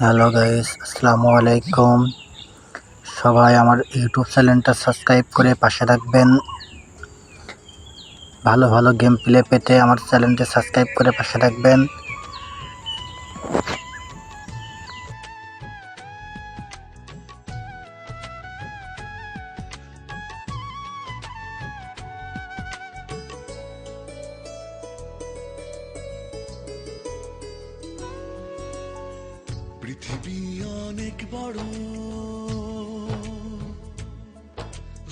Hello guys, আসসালামু আলাইকুম। সবাই আমার ইউটিউব চ্যানেলটা সাবস্ক্রাইব করে পাশে থাকবেন। ভালো ভালো গেম প্লে পেতে আমার চ্যানেলটা সাবস্ক্রাইব করে পাশে থাকবেন। পৃথিবী অনেক বড়,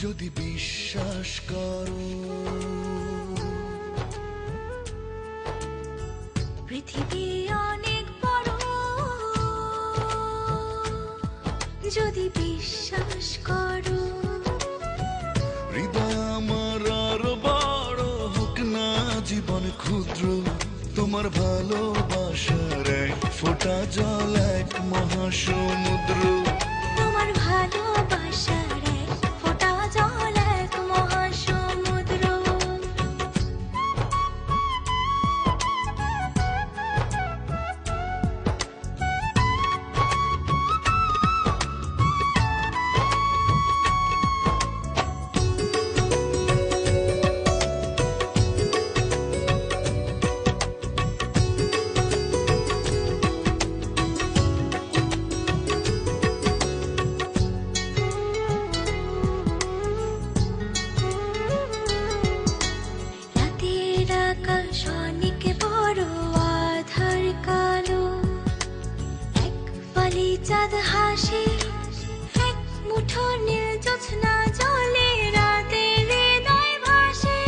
যদি বিশ্বাস করো। পৃথিবী অনেক বড়, যদি বিশ্বাস করো। হৃদয় আমার আরো বড় হোক না জীবন ক্ষুদ্র, তোমার ভালোবাসার এক ফোঁটা জল এক মহাসমুদ্র। তোমার ভালোবাসার এক ফোঁটা জল এক মহাসমুদ্র। রাতের আকাশ অনেক বড়, আঁধার কালো। এক ফালি চাঁদ হাসে, এক মুঠো নীল জ্যোৎস্না জলে, রাতের হৃদয় ভাসে।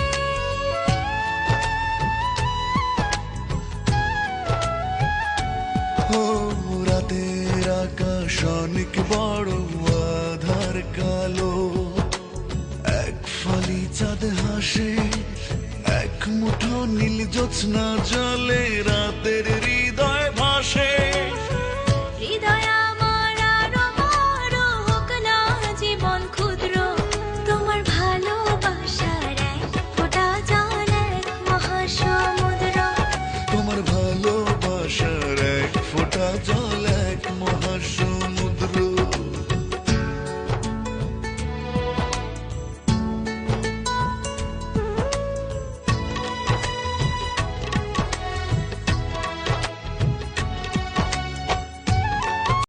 ও রাতের আকাশ অনেক বড়, আধার কালো। এক ফালি চাঁদ হাসে, এক মুঠো নীল জ্যোৎস্না জলে, রাতের হৃদয় ভাসে।